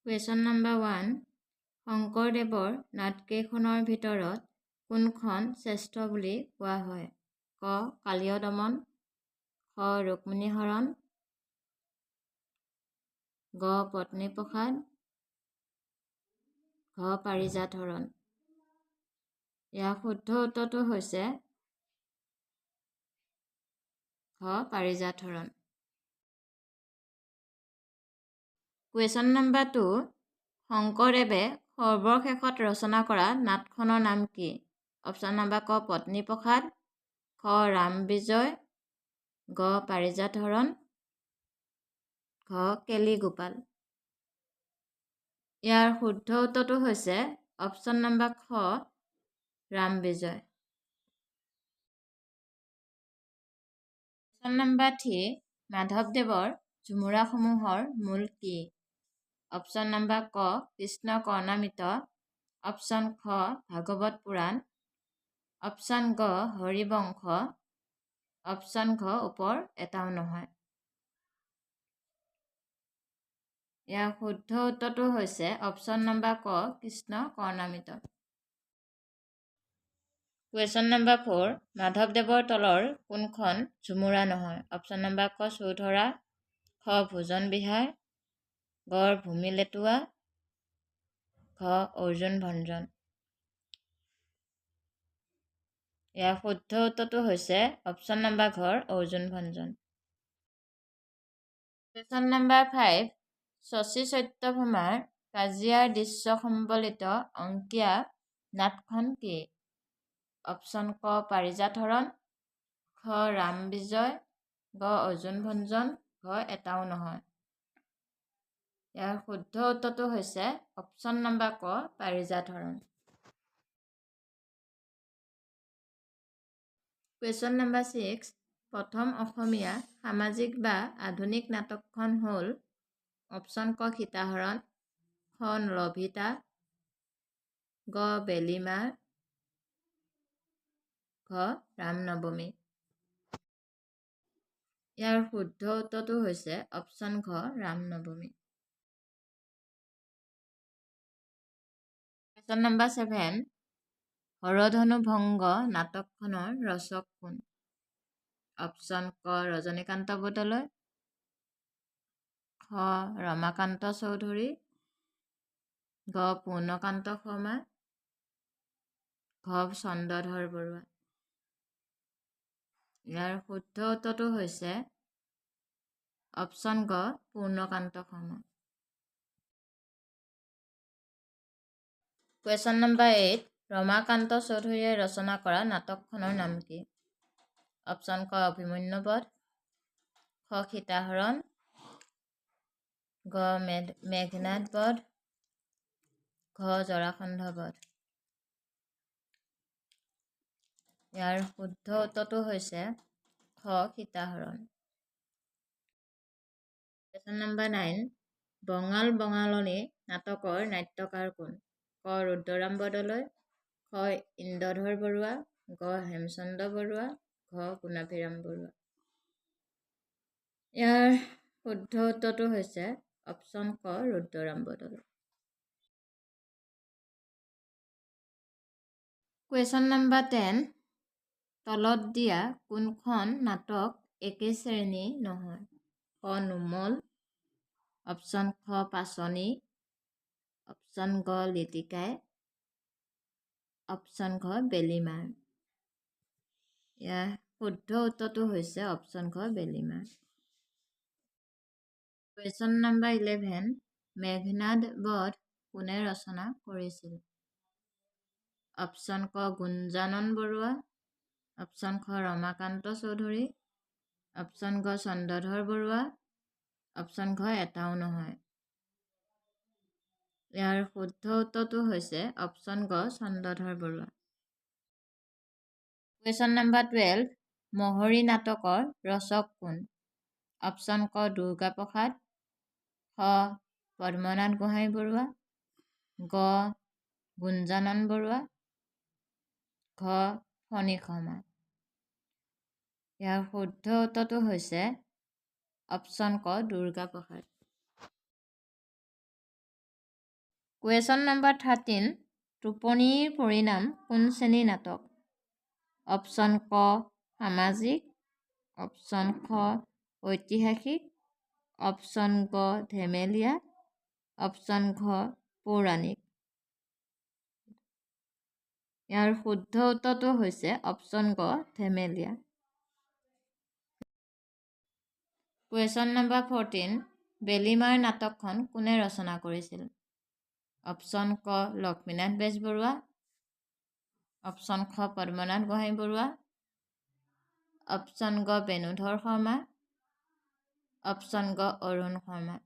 Question number 1 শংকৰদেৱৰ নাটকেইখনৰ ভিতৰত কোনখন শ্ৰেষ্ঠ বুলি কোৱা হয়? ক. কালীয় দমন, খ. ৰুক্মিণী হৰণ, গ. পত্নীপ্ৰসাদ, ঘ. পাৰিজাত হৰণ। ইয়াৰ শুদ্ধ উত্তৰটো হৈছে ঘ. পাৰিজাত হৰণ। কুৱেশ্যন নম্বৰ 2 শংকৰদেৱে সৰ্বশেষত ৰচনা কৰা নাটখনৰ নাম কি? অপশ্যন নম্বৰ ক. পত্নীপ্ৰসাদ, খ. ৰামবিজয়, গ. পাৰিজাত হৰণ, ঘ. কেলিগোপাল। ইয়াৰ শুদ্ধ উত্তৰটো হৈছে অপশ্যন নম্বৰ খ. ৰামবিজয়। কুৱেশ্যন নম্বৰ 3 মাধৱদেৱৰ ঝুমুৰাসমূহৰ মূল কি? অপশ্যন নম্বৰ ক. কৃষ্ণ কৰ্ণামৃত, অপশ্যন খ. ভাগৱত পুৰাণ, অপশ্যন গ. হৰিবংশ, অপশ্যন ঘ. ওপৰ এটাও নহয়। ইয়াৰ শুদ্ধ উত্তৰটো হৈছে অপশ্যন নম্বৰ ক. কৃষ্ণ কৰ্ণামৃত। কুৱেশ্যন নম্বৰ 4 মাধৱদেৱৰ তলৰ কোনখন ঝুমুৰা নহয়? অপশ্যন নম্বৰ ক. চৌধুৰা, খ. ভোজন বিহাৰ, গ. ভূমি লেটুৱা, ঘ. অৰ্জুন ভঞ্জন। ইয়াৰ শুদ্ধ উত্তৰটো হৈছে অপশ্যন নম্বৰ ঘ. অৰ্জুন ভঞ্জন। কুৱেশ্যন নম্বৰ 5 শশী সত্যভামাৰ কাজিয়াৰ দৃশ্য সম্বলিত অংকীয়া নাটখন কি? অপশ্যন ক. পাৰিজাত হৰণ, খ. ৰামবিজয়, গ. অৰ্জুন ভঞ্জন, ঘ. এটাও নহয়। ইয়াৰ শুদ্ধ উত্তৰটো হৈছে অপশ্যন নম্বৰ ক. পাৰিজাত হৰণ। কুৱেশ্যন নম্বৰ 6 প্ৰথম অসমীয়া সামাজিক বা আধুনিক নাটকখন হ'ল অপশ্যন ক. সীতাহৰণ, খ. লভিতা, গ. বেলিমাৰ, ঘ. ৰামনৱমী। ইয়াৰ শুদ্ধ উত্তৰটো হৈছে অপশ্যন ঘ. ৰামনৱমী। কুৱেশ্যন নম্বৰ 7 হৰধনু ভংগ নাটকখনৰ ৰচক কোন? অপশ্যন ক. ৰজনীকান্ত বৰদলৈ, খ. ৰমাকান্ত চৌধুৰী, গ. পূৰ্ণকান্ত শৰ্মা, ঘ. চন্দ্ৰধৰ বৰুৱা। ইয়াৰ শুদ্ধ উত্তৰটো হৈছে অপশ্যন গ. পূৰ্ণকান্ত শৰ্মা। কুৱেশ্যন নম্বৰ 8 ৰমাকান্ত চৌধুৰীয়ে ৰচনা কৰা নাটকখনৰ নাম কি? অপশ্যন ক. অভিমন্যু বধ, খ. সীতাহৰণ, গ. মেঘনাদ বধ, ঘ. জৰাসন্ধ বধ। ইয়াৰ শুদ্ধ উত্তৰটো হৈছে খ. সীতাহৰণ। কুৱেশ্যন নম্বৰ 9 বঙাল বঙালনী নাটকৰ নাট্যকাৰ কোন? ক. ৰুদ্ৰৰাম বৰদলৈ, খ. ইন্দ্ৰধৰ বৰুৱা, গ. হেমচন্দ্ৰ বৰুৱা, ঘ. গুণাভিৰাম বৰুৱা। ইয়াৰ শুদ্ধ উত্তৰটো হৈছে অপশ্যন ক. ৰুদ্ৰৰাম বৰদলৈ। কুৱেশ্যন নম্বৰ 10 তলত দিয়া কোনখন নাটক একে শ্ৰেণী নহয়? ক. নুমল, অপশ্যন খ. পাচনি, অপশ্যন গ. লিটিকাই, অপশ্যন ঘ. বেলিমাৰ। ইয়াৰ শুদ্ধ উত্তৰটো হৈছে অপশ্যন ঘ. বেলিমাৰ। কুৱেশ্যন নম্বৰ 11 মেঘনাদ বধ কোনে ৰচনা কৰিছিল? অপশ্যন ক. গুঞ্জানন বৰুৱা, অপশ্যন খ. ৰমাকান্ত চৌধুৰী, অপশ্যন গ. চন্দ্ৰধৰ বৰুৱা, অপশ্যন ঘ. এটাও নহয়। ইয়াৰ শুদ্ধ উত্তৰটো হৈছে অপশ্যন গ. চন্দ্ৰধৰ বৰুৱা। কুৱেশ্যন নম্বৰ 12 মহৰী নাটকৰ ৰচক কোন? অপশ্যন ক. দুৰ্গা প্ৰসাদ, খ. পদ্মনাথ গোহাঁই বৰুৱা, গ. গুঞ্জানন বৰুৱা, ঘ. ফণী শৰ্মা। ইয়াৰ শুদ্ধ উত্তৰটো হৈছে অপশ্যন ক. দুৰ্গা প্ৰসাদ। কুৱেশ্যন নম্বৰ 13 টোপনিৰ পৰিণাম কোন শ্ৰেণীৰ নাটক? অপশ্যন ক সামাজিক, অপশ্যন খ ঐতিহাসিক, অপশ্যন গ ধেমেলীয়া, অপশ্যন ঘ পৌৰাণিক। ইয়াৰ শুদ্ধ উত্তৰটো হৈছে অপশ্যন গ ধেমেলীয়া। কুৱেশ্যন নম্বৰ 14 বেলিমাৰ নাটকখন কোনে ৰচনা কৰিছিল? অপশ্যন ক লক্ষ্মীনাথ বেজবৰুৱা, অপশ্যন খ পদ্মনাথ গোহাঁই বৰুৱা, অপশ্যন গ বেণুধৰ শৰ্মা, অপশ্যন গ অৰুণ শৰ্মা।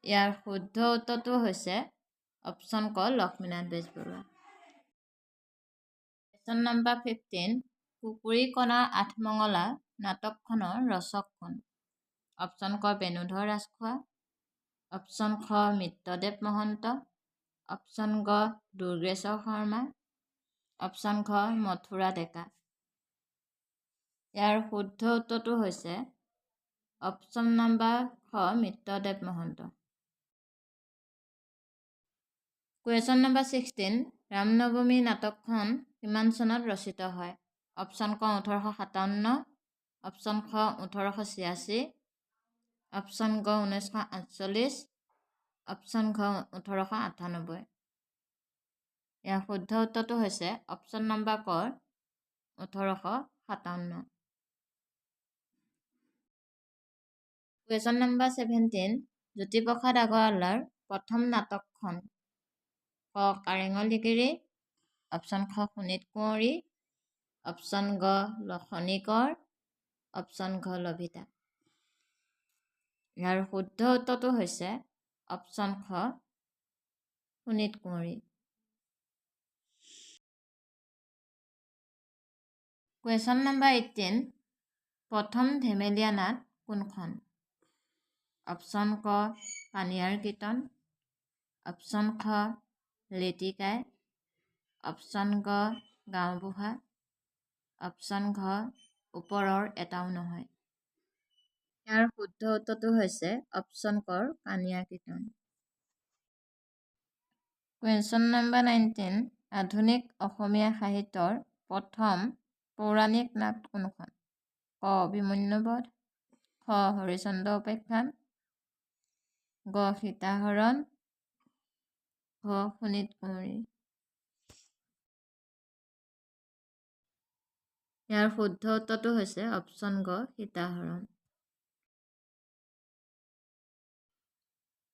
ইয়াৰ শুদ্ধ উত্তৰটো হৈছে অপশ্যন ক লক্ষ্মীনাথ বেজবৰুৱা। কুৱেশ্যন নম্বৰ 15 কুকুৰীকণাৰ আঠমঙলা নাটকখনৰ ৰচক কোন? অপশ্যন ক বেণুধৰ ৰাজখোৱা, অপশ্যন খ মিত্ৰদেৱ মহন্ত, অপশ্যন গ দুৰ্গেশ্বৰ শৰ্মা, অপশ্যন ঘ মথুৰা ডেকা। ইয়াৰ শুদ্ধ উত্তৰটো হৈছে অপশ্যন নম্বৰ খ মিত্ৰদেৱ মহন্ত। কুৱেশ্যন নম্বৰ 16 ৰামনৱমী নাটকখন কিমান চনত ৰচিত হয়? অপশ্যন ক 1857, অপশ্যন খ 1886, অপশ্যন গ 1948, অপশ্যন ঘ 1898। ইয়াৰ শুদ্ধ উত্তৰটো হৈছে অপশ্যন নম্বৰ ক 1857। কুৱেশ্যন নম্বৰ 17 জ্যোতিপ্ৰসাদ আগৰৱালাৰ প্ৰথম নাটকখন? ক কাৰেঙৰ লিগিৰি, অপশ্যন খ শোণিত কুঁৱৰী, অপশ্যন গ খনিকৰ, অপশ্যন ঘ লভিতা। ইয়াৰ শুদ্ধ উত্তৰটো হৈছে অপশ্যন খ শোণিত কুঁৱৰী। কুৱেশ্যন নম্বৰ 18 প্ৰথম ধেমেলীয়া নাট কোনখন? অপশ্যন ক কাণিয়াৰ কীৰ্তন, অপশ্যন খ লেটিকাই, অপশ্যন গ গাঁওবুঢ়া, অপশ্যন ঘ ওপৰৰ এটাও নহয়। ইয়াৰ শুদ্ধ উত্তৰটো হৈছে অপশ্যন কৰ কাণিয়াৰ কীৰ্তন। কুৱেশ্যন নম্বৰ 19 আধুনিক অসমীয়া সাহিত্যৰ প্ৰথম পৌৰাণিক নাট কোনখন? ক অভিমন্যু বধ, খ হৰিশ্চন্দ্ৰ উপাখ্যান, গ সীতাহৰণ, ঘ শোণিত কুঁৱৰী। ইয়াৰ শুদ্ধ উত্তৰটো হৈছে অপশ্যন গ সীতাহৰণ।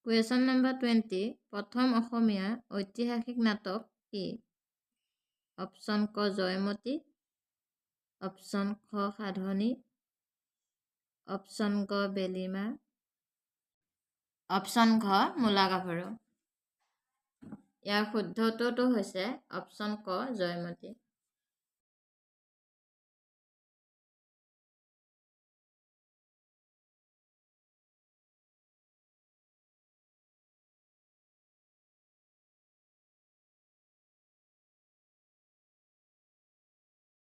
কুৱেশ্যন নম্বৰ 20 প্ৰথম অসমীয়া ঐতিহাসিক নাটক কি? অপশ্যন ক জয়মতী, অপশ্যন খ সাধনী, অপশ্যন গ বেলিমা, অপশ্যন ঘ মূলা গাভৰু। ইয়াৰ শুদ্ধ উত্তৰটো হৈছে অপশ্যন ক জয়মতী।